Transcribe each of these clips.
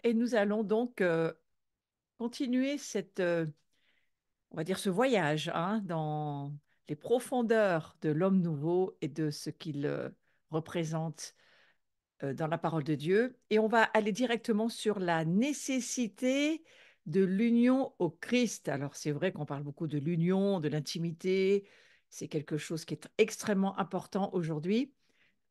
Et nous allons donc continuer on va dire ce voyage dans les profondeurs de l'homme nouveau et de ce qu'il représente dans la parole de Dieu. Et on va aller directement sur la nécessité de l'union au Christ. Alors c'est vrai qu'on parle beaucoup de l'union, de l'intimité. C'est quelque chose qui est extrêmement important aujourd'hui.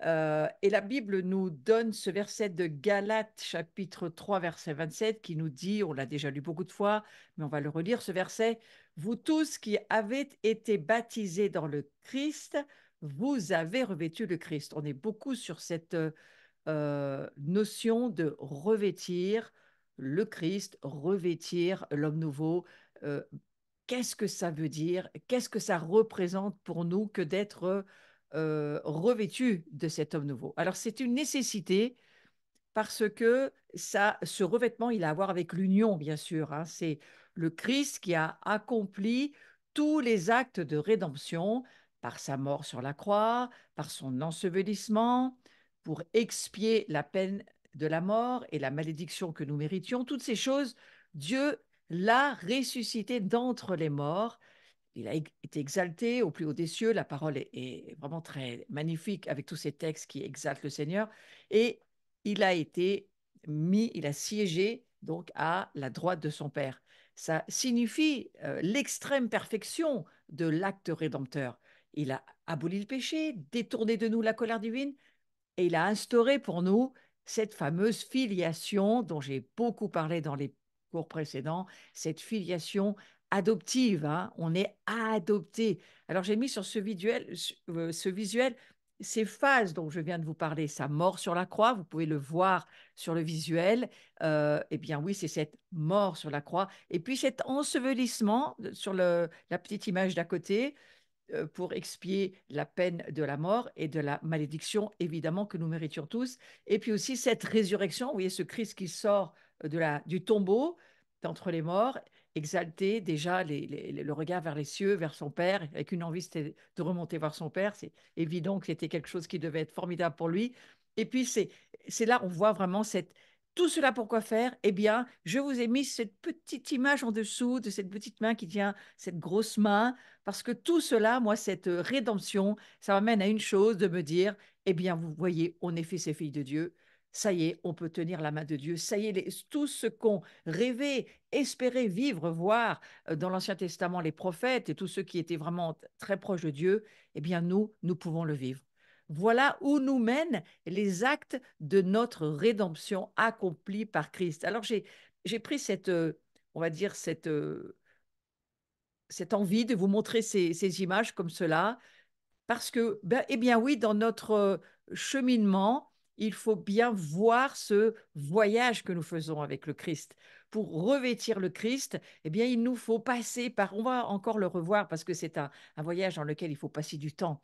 Et la Bible nous donne ce verset de Galates, chapitre 3 verset 27, qui nous dit, on l'a déjà lu beaucoup de fois, mais on va le relire, ce verset, vous tous qui avez été baptisés dans le Christ, vous avez revêtu le Christ. On est beaucoup sur cette notion de revêtir le Christ, revêtir l'homme nouveau. Euh, Qu'est-ce que ça veut dire? Qu'est-ce que ça représente pour nous que d'être revêtu de cet homme nouveau? Alors, c'est une nécessité parce que ce revêtement, il a à voir avec l'union, bien sûr, hein. C'est le Christ qui a accompli tous les actes de rédemption par sa mort sur la croix, par son ensevelissement, pour expier la peine de la mort et la malédiction que nous méritions. Toutes ces choses, Dieu l'a ressuscité d'entre les morts. Il a été exalté au plus haut des cieux. La parole est vraiment très magnifique avec tous ces textes qui exaltent le Seigneur. Et il a été il a siégé donc à la droite de son Père. Ça signifie l'extrême perfection de l'acte rédempteur. Il a aboli le péché, détourné de nous la colère divine, et il a instauré pour nous cette fameuse filiation dont j'ai beaucoup parlé dans les cours précédents, cette filiation adoptive, hein. On est adopté. Alors j'ai mis sur ce visuel ces phases dont je viens de vous parler, sa mort sur la croix, vous pouvez le voir sur le visuel. Eh bien oui, c'est cette mort sur la croix. Et puis cet ensevelissement sur la petite image d'à côté, pour expier la peine de la mort et de la malédiction, évidemment, que nous méritions tous. Et puis aussi cette résurrection, vous voyez ce Christ qui sort du tombeau, d'entre les morts, exalté, déjà le regard vers les cieux, vers son Père, avec une envie, c'était de remonter voir son Père. C'est évident que c'était quelque chose qui devait être formidable pour lui. Et puis c'est là on voit vraiment tout cela pour quoi faire? Eh bien, je vous ai mis cette petite image en dessous de cette petite main qui tient cette grosse main, parce que tout cela, moi, cette rédemption, ça m'amène à une chose, de me dire, eh bien, vous voyez, on est fils et filles de Dieu. Ça y est, on peut tenir la main de Dieu. Ça y est, tout ce qu'on rêvait, espérait vivre, voir dans l'Ancien Testament, les prophètes et tous ceux qui étaient vraiment très proches de Dieu, eh bien, nous pouvons le vivre. Voilà où nous mènent les actes de notre rédemption accomplie par Christ. Alors, j'ai pris on va dire, cette envie de vous montrer ces images comme cela, parce que, ben, eh bien oui, dans notre cheminement, il faut bien voir ce voyage que nous faisons avec le Christ. Pour revêtir le Christ, eh bien, il nous faut passer on va encore le revoir parce que c'est un voyage dans lequel il faut passer du temps.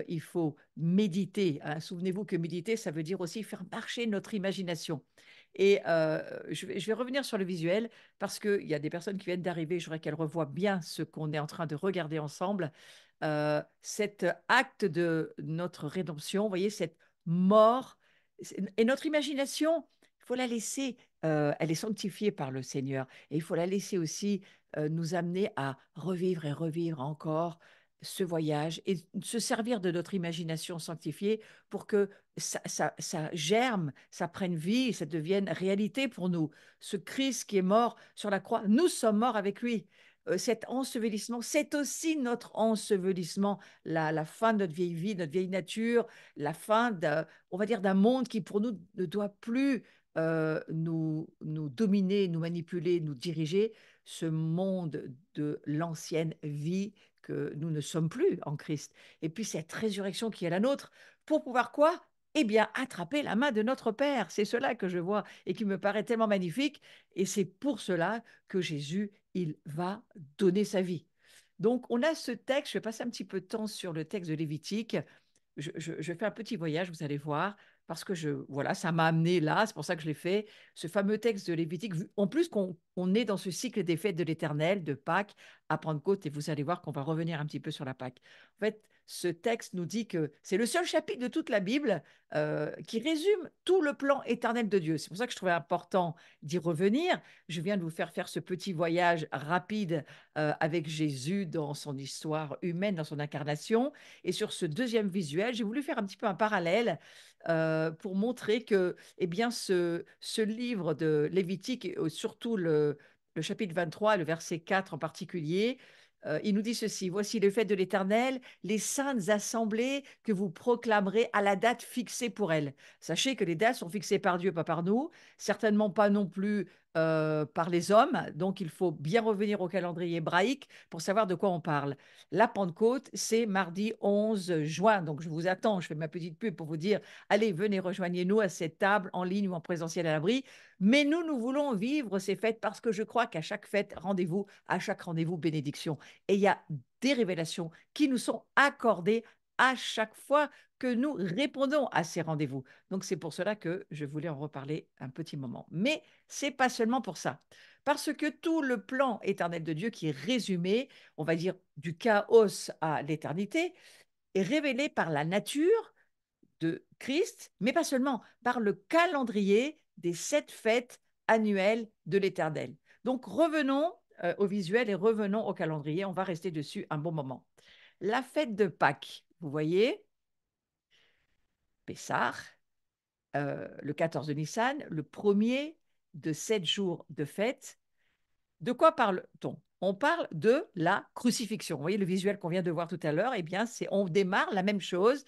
Il faut méditer, hein. Souvenez-vous que méditer, ça veut dire aussi faire marcher notre imagination. Et je vais revenir sur le visuel parce qu'il y a des personnes qui viennent d'arriver. Je voudrais qu'elles revoient bien ce qu'on est en train de regarder ensemble. Cet acte de notre rédemption, vous voyez, cette mort. Et notre imagination, il faut la laisser, elle est sanctifiée par le Seigneur. Et il faut la laisser aussi nous amener à revivre et revivre encore ce voyage et se servir de notre imagination sanctifiée pour que ça germe, ça prenne vie, ça devienne réalité pour nous. Ce Christ qui est mort sur la croix, nous sommes morts avec lui. Cet ensevelissement, c'est aussi notre ensevelissement, la fin de notre vieille vie, notre vieille nature, la fin, on va dire, d'un monde qui pour nous ne doit plus nous dominer, nous manipuler, nous diriger, ce monde de l'ancienne vie que nous ne sommes plus en Christ. Et puis cette résurrection qui est la nôtre, pour pouvoir quoi? Eh bien, attraper la main de notre Père. C'est cela que je vois et qui me paraît tellement magnifique. Et c'est pour cela que Jésus, il va donner sa vie. Donc, on a ce texte, je vais passer un petit peu de temps sur le texte de Lévitique. Je fais un petit voyage, vous allez voir, parce que voilà, ça m'a amené là, c'est pour ça que je l'ai fait, ce fameux texte de Lévitique. En plus qu'on est dans ce cycle des fêtes de l'Éternel, de Pâques à Pentecôte, et vous allez voir qu'on va revenir un petit peu sur la Pâque. En fait, ce texte nous dit que c'est le seul chapitre de toute la Bible qui résume tout le plan éternel de Dieu. C'est pour ça que je trouvais important d'y revenir. Je viens de vous faire ce petit voyage rapide avec Jésus dans son histoire humaine, dans son incarnation. Et sur ce deuxième visuel, j'ai voulu faire un petit peu un parallèle pour montrer que eh bien, ce livre de Lévitique, et surtout le chapitre 23, le verset 4 en particulier, il nous dit ceci: voici les fêtes de l'Éternel, les saintes assemblées que vous proclamerez à la date fixée pour elles. Sachez que les dates sont fixées par Dieu, pas par nous, certainement pas non plus par les hommes. Donc il faut bien revenir au calendrier hébraïque pour savoir de quoi on parle. La Pentecôte, c'est mardi 11 juin. Donc je vous attends, je fais ma petite pub pour vous dire: allez, venez, rejoignez-nous à cette table en ligne ou en présentiel à l'abri. Mais nous voulons vivre ces fêtes parce que je crois qu'à chaque fête, rendez-vous, à chaque rendez-vous, bénédiction. Et il y a des révélations qui nous sont accordées à chaque fois que nous répondons à ces rendez-vous. Donc c'est pour cela que je voulais en reparler un petit moment. Mais c'est pas seulement pour ça. Parce que tout le plan éternel de Dieu qui est résumé, on va dire du chaos à l'éternité, est révélé par la nature de Christ, mais pas seulement, par le calendrier des 7 fêtes annuelles de l'Éternel. Donc revenons au visuel et revenons au calendrier. On va rester dessus un bon moment. La fête de Pâques, vous voyez, Pessah, le 14 de Nissan, le premier de 7 jours de fête. De quoi parle-t-on? On parle de la crucifixion. Vous voyez le visuel qu'on vient de voir tout à l'heure? Eh bien, on démarre la même chose.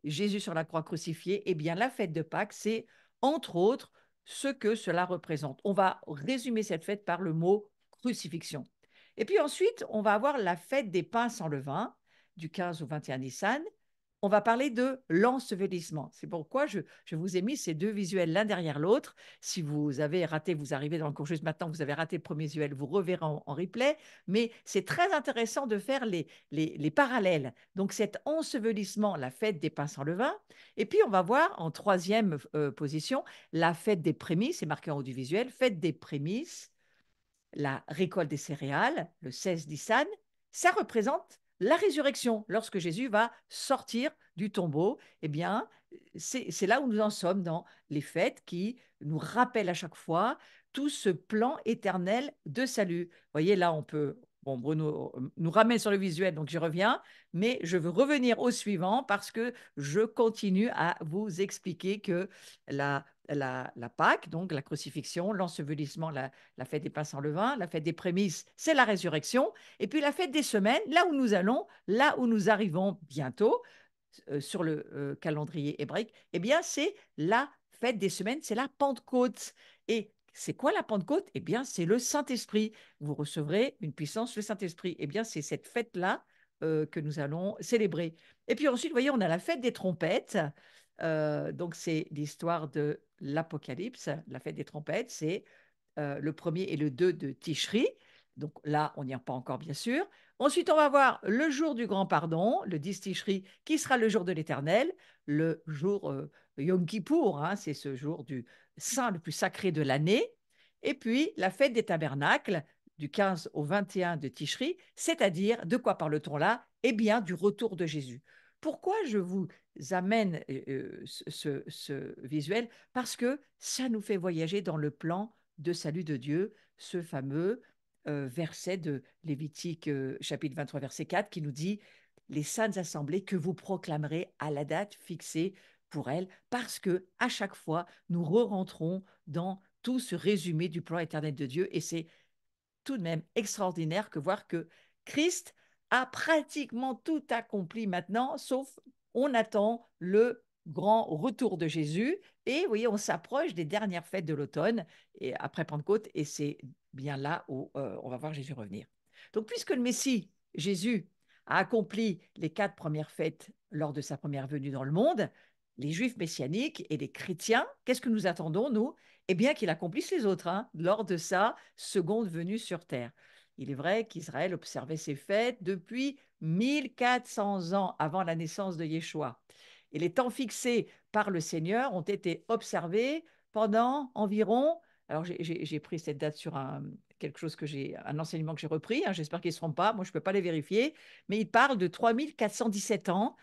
Jésus sur la croix crucifié. Eh bien, la fête de Pâques, c'est entre autres ce que cela représente. On va résumer cette fête par le mot crucifixion. Et puis ensuite, on va avoir la fête des pains sans levain du 15 au 21 Nissan. On va parler de l'ensevelissement. C'est pourquoi je vous ai mis ces deux visuels l'un derrière l'autre. Si vous avez raté, vous arrivez dans le cours juste maintenant, vous avez raté le premier visuel, vous reverrez en replay. Mais c'est très intéressant de faire les parallèles. Donc cet ensevelissement, la fête des pains sans levain. Et puis on va voir en troisième position la fête des prémices, c'est marqué en haut du visuel, fête des prémices, la récolte des céréales, le 16 Nissan, ça représente la résurrection. Lorsque Jésus va sortir du tombeau, eh bien, c'est là où nous en sommes dans les fêtes qui nous rappellent à chaque fois tout ce plan éternel de salut. Vous voyez, là, on peut. Bon, Bruno nous ramène sur le visuel, donc j'y reviens, mais je veux revenir au suivant parce que je continue à vous expliquer que la Pâque, donc la crucifixion, l'ensevelissement, la fête des pains sans levain, la fête des prémices, c'est la résurrection, et puis la fête des semaines, là où nous allons, là où nous arrivons bientôt sur le calendrier hébraïque, eh bien c'est la fête des semaines, c'est la Pentecôte. Et c'est quoi la Pentecôte? Eh bien c'est le Saint-Esprit. Vous recevrez une puissance, le Saint-Esprit. Eh bien c'est cette fête-là que nous allons célébrer. Et puis ensuite, vous voyez, on a la fête des trompettes. Donc c'est l'histoire de l'Apocalypse, la fête des trompettes, c'est le premier et le 2 de Tishri. Donc là, on n'y est pas encore, bien sûr. Ensuite, on va voir le jour du grand pardon, le 10 Tishri, qui sera le jour de l'Éternel, le jour Yom Kippour, hein, c'est ce jour du saint le plus sacré de l'année. Et puis, la fête des tabernacles, du 15 au 21 de Tishri, c'est-à-dire, de quoi parle-t-on là? Eh bien, du retour de Jésus. Pourquoi je vous amène ce visuel? Parce que ça nous fait voyager dans le plan de salut de Dieu, ce fameux verset de Lévitique chapitre 23, verset 4 qui nous dit: les saintes assemblées que vous proclamerez à la date fixée pour elles, parce que à chaque fois, nous re-rentrons dans tout ce résumé du plan éternel de Dieu. Et c'est tout de même extraordinaire que voir que Christ a pratiquement tout accompli maintenant, sauf on attend le grand retour de Jésus. Et vous voyez, on s'approche des dernières fêtes de l'automne et après Pentecôte, et c'est bien là où on va voir Jésus revenir. Donc, puisque le Messie, Jésus, a accompli les 4 premières fêtes lors de sa première venue dans le monde, les Juifs messianiques et les chrétiens, qu'est-ce que nous attendons, nous? Eh bien, qu'il accomplisse les autres hein, lors de sa seconde venue sur terre. Il est vrai qu'Israël observait ces fêtes depuis 1400 ans avant la naissance de Yeshua. Et les temps fixés par le Seigneur ont été observés pendant environ Alors, j'ai pris cette date sur quelque chose un enseignement que j'ai repris, hein, j'espère qu'ils ne seront pas, moi je ne peux pas les vérifier, mais il parle de 3417 ans,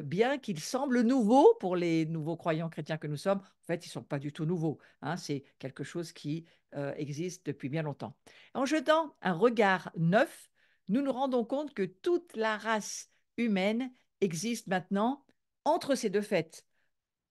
bien qu'il semble nouveau pour les nouveaux croyants chrétiens que nous sommes. En fait, ils ne sont pas du tout nouveaux, hein, c'est quelque chose qui existe depuis bien longtemps. En jetant un regard neuf, nous nous rendons compte que toute la race humaine existe maintenant entre ces deux fêtes.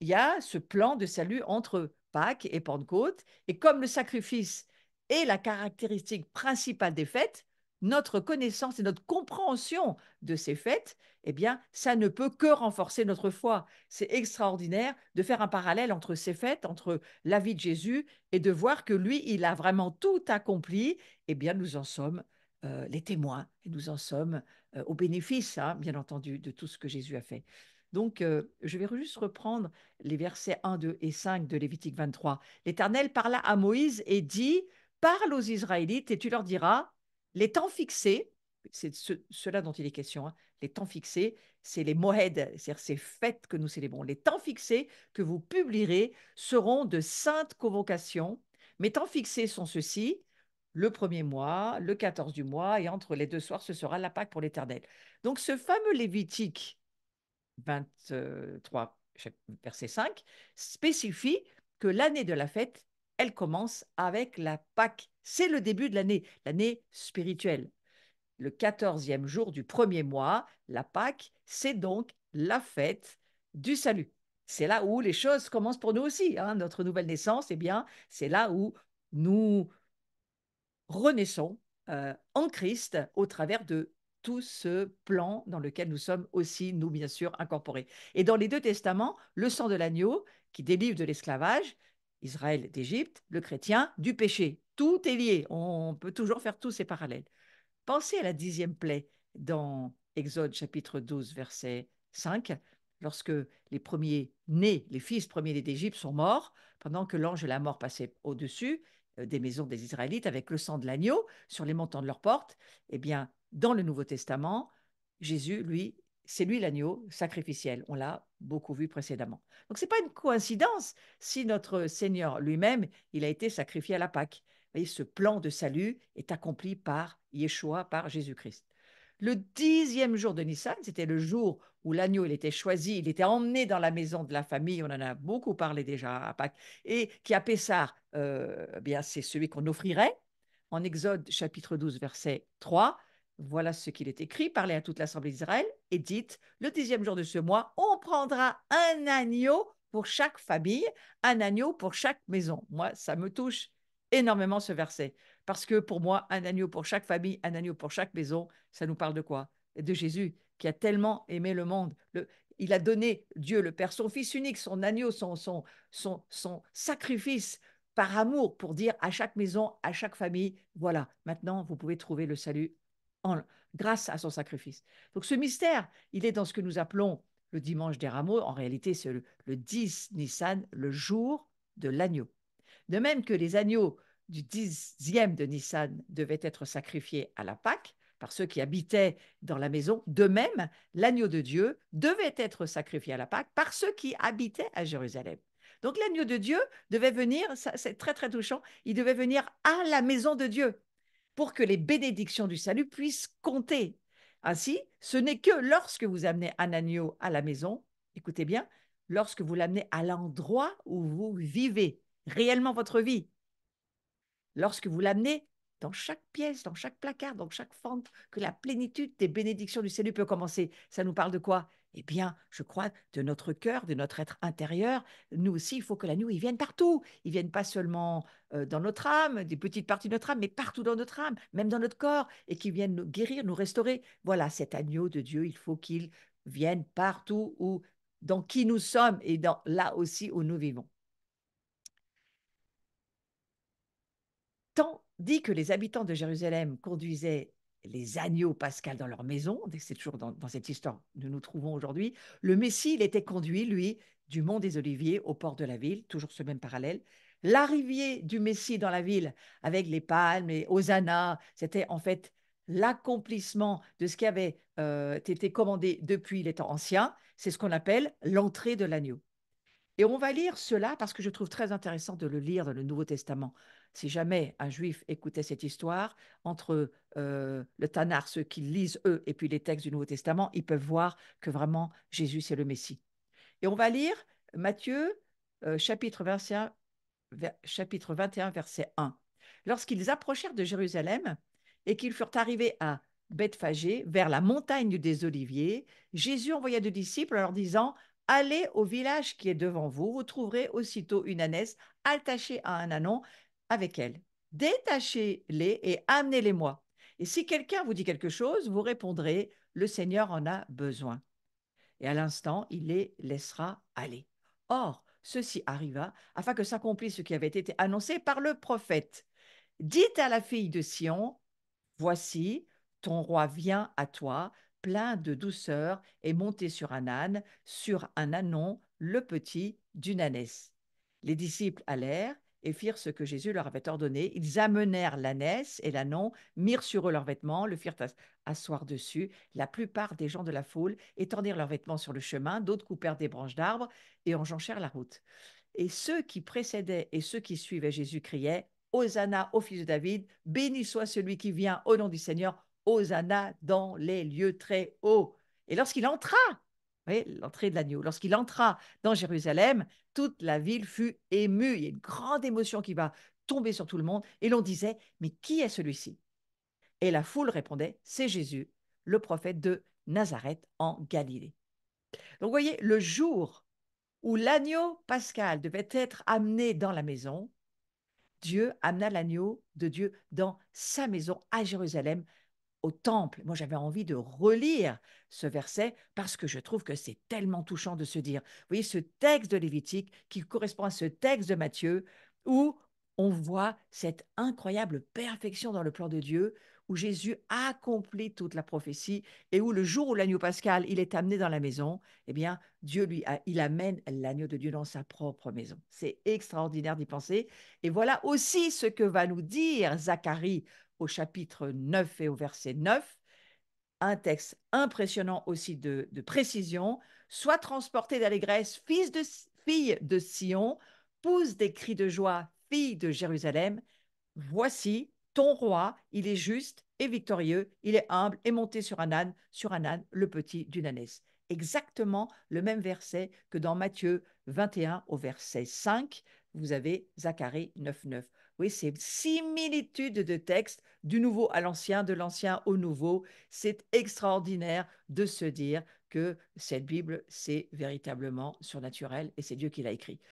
Il y a ce plan de salut entre Pâques et Pentecôte. Et comme le sacrifice est la caractéristique principale des fêtes, notre connaissance et notre compréhension de ces fêtes, eh bien, ça ne peut que renforcer notre foi. C'est extraordinaire de faire un parallèle entre ces fêtes, entre la vie de Jésus, et de voir que lui, il a vraiment tout accompli. Eh bien, nous en sommes les témoins et nous en sommes au bénéfice, hein, bien entendu, de tout ce que Jésus a fait. Donc, je vais juste reprendre les versets 1, 2 et 5 de Lévitique 23. L'Éternel parla à Moïse et dit, parle aux Israélites et tu leur diras, les temps fixés, c'est cela dont il est question, hein, les temps fixés, c'est les moed, c'est-à-dire ces fêtes que nous célébrons. Les temps fixés que vous publierez seront de saintes convocations. Mes temps fixés sont ceux-ci, le premier mois, le 14 du mois, et entre les deux soirs, ce sera la Pâque pour l'Éternel. Donc ce fameux Lévitique 23, verset 5, spécifie que l'année de la fête, elle commence avec la Pâque. C'est le début de l'année spirituelle. Le 14e jour du premier mois, la Pâque, c'est donc la fête du salut. C'est là où les choses commencent pour nous aussi, hein. Notre nouvelle naissance, eh bien, c'est là où nous renaissons en Christ au travers de tout ce plan dans lequel nous sommes aussi, nous, bien sûr, incorporés. Et dans les deux testaments, le sang de l'agneau qui délivre de l'esclavage, Israël d'Égypte, le chrétien du péché. Tout est lié. On peut toujours faire tous ces parallèles. Pensez à la 10e plaie dans Exode chapitre 12, verset 5, lorsque les premiers-nés, les fils premiers-nés d'Égypte sont morts, pendant que l'ange de la mort passait au-dessus des maisons des Israélites avec le sang de l'agneau sur les montants de leurs portes. Eh bien, dans le Nouveau Testament, Jésus, lui, c'est lui l'agneau sacrificiel. On l'a beaucoup vu précédemment. Donc, ce n'est pas une coïncidence si notre Seigneur lui-même, il a été sacrifié à la Pâque. Voyez, ce plan de salut est accompli par Yeshua, par Jésus-Christ. Le 10e jour de Nissan, c'était le jour où l'agneau il était choisi, il était emmené dans la maison de la famille, on en a beaucoup parlé déjà à Pâques, et qui a Pessar, bien c'est celui qu'on offrirait. En Exode chapitre 12, verset 3, voilà ce qu'il est écrit, parlez à toute l'assemblée d'Israël et dites, le 10e jour de ce mois, on prendra un agneau pour chaque famille, un agneau pour chaque maison. Moi, ça me touche énormément ce verset. Parce que pour moi, un agneau pour chaque famille, un agneau pour chaque maison, ça nous parle de quoi? De Jésus qui a tellement aimé le monde. Il a donné, Dieu le Père, son Fils unique, son agneau, son sacrifice par amour pour dire à chaque maison, à chaque famille, voilà, maintenant vous pouvez trouver le salut en, grâce à son sacrifice. Donc ce mystère, il est dans ce que nous appelons le dimanche des rameaux. En réalité, c'est le 10 Nissan, le jour de l'agneau. De même que les agneaux du 10e de Nissan devaient être sacrifiés à la Pâque par ceux qui habitaient dans la maison, de même, l'agneau de Dieu devait être sacrifié à la Pâque par ceux qui habitaient à Jérusalem. Donc l'agneau de Dieu devait venir, c'est très très touchant, il devait venir à la maison de Dieu pour que les bénédictions du salut puissent compter. Ainsi, ce n'est que lorsque vous amenez un agneau à la maison, écoutez bien, lorsque vous l'amenez à l'endroit où vous vivez réellement votre vie, lorsque vous l'amenez dans chaque pièce, dans chaque placard, dans chaque fente, que la plénitude des bénédictions du salut peut commencer. Ça nous parle de quoi? Eh bien, je crois de notre cœur, de notre être intérieur. Nous aussi, il faut que l'agneau, il vienne partout. Il vienne pas seulement dans notre âme, des petites parties de notre âme, mais partout dans notre âme, même dans notre corps, et qu'il vienne nous guérir, nous restaurer. Voilà, cet agneau de Dieu, il faut qu'il vienne partout où, dans qui nous sommes et dans, là aussi où nous vivons. Tandis que les habitants de Jérusalem conduisaient les agneaux pascals dans leur maison, c'est toujours dans cette histoire que nous trouvons aujourd'hui, le Messie, il était conduit, lui, du mont des Oliviers au port de la ville, toujours ce même parallèle. L'arrivée du Messie dans la ville avec les palmes et Hosanna, c'était en fait l'accomplissement de ce qui avait été commandé depuis les temps anciens. C'est ce qu'on appelle l'entrée de l'agneau. Et on va lire cela parce que je trouve très intéressant de le lire dans le Nouveau Testament. Si jamais un juif écoutait cette histoire, entre le Tanakh, ceux qui lisent eux, et puis les textes du Nouveau Testament, ils peuvent voir que vraiment Jésus, c'est le Messie. Et on va lire Matthieu, chapitre 21, chapitre 21, verset 1. Lorsqu'ils approchèrent de Jérusalem et qu'ils furent arrivés à Bethphagée, vers la montagne des Oliviers, Jésus envoya deux disciples en leur disant: Allez au village qui est devant vous, vous trouverez aussitôt une ânesse attachée à un ânon avec elle. Détachez-les et amenez-les-moi. Et si quelqu'un vous dit quelque chose, vous répondrez: Le Seigneur en a besoin. Et à l'instant, il les laissera aller. Or, ceci arriva afin que s'accomplisse ce qui avait été annoncé par le prophète. Dites à la fille de Sion: Voici, ton roi vient à toi, plein de douceur, et monté sur un ânon, le petit d'une ânesse. Les disciples allèrent et firent ce que Jésus leur avait ordonné. Ils amenèrent l'ânesse et l'ânon, mirent sur eux leurs vêtements, le firent asseoir dessus. La plupart des gens de la foule étendirent leurs vêtements sur le chemin, d'autres coupèrent des branches d'arbres et enjonchèrent la route. Et ceux qui précédaient et ceux qui suivaient Jésus criaient: Hosanna au fils de David, béni soit celui qui vient au nom du Seigneur, Hosanna dans les lieux très hauts. Et lorsqu'il entra, vous voyez, l'entrée de l'agneau, lorsqu'il entra dans Jérusalem, toute la ville fut émue. Il y a une grande émotion qui va tomber sur tout le monde. Et l'on disait: Mais qui est celui-ci? Et la foule répondait: C'est Jésus, le prophète de Nazareth en Galilée. Donc, vous voyez, le jour où l'agneau pascal devait être amené dans la maison, Dieu amena l'agneau de Dieu dans sa maison à Jérusalem, au temple. Moi, j'avais envie de relire ce verset parce que je trouve que c'est tellement touchant de se dire, vous voyez, ce texte de Lévitique qui correspond à ce texte de Matthieu où on voit cette incroyable perfection dans le plan de Dieu, où Jésus accomplit toute la prophétie et où le jour où l'agneau pascal, il est amené dans la maison, eh bien, il amène l'agneau de Dieu dans sa propre maison. C'est extraordinaire d'y penser. Et voilà aussi ce que va nous dire Zacharie au chapitre 9 et au verset 9, un texte impressionnant aussi de précision. Sois transporté d'allégresse, fille de Sion, pousse des cris de joie, fille de Jérusalem. Voici ton roi, il est juste et victorieux, il est humble et monté sur un âne, le petit d'une ânesse. Exactement le même verset que dans Matthieu 21 au verset 5, vous avez Zacharie 9.9. Oui, c'est similitude de texte du nouveau à l'ancien, de l'ancien au nouveau. C'est extraordinaire de se dire que cette Bible, c'est véritablement surnaturel et c'est Dieu qui l'a écrit.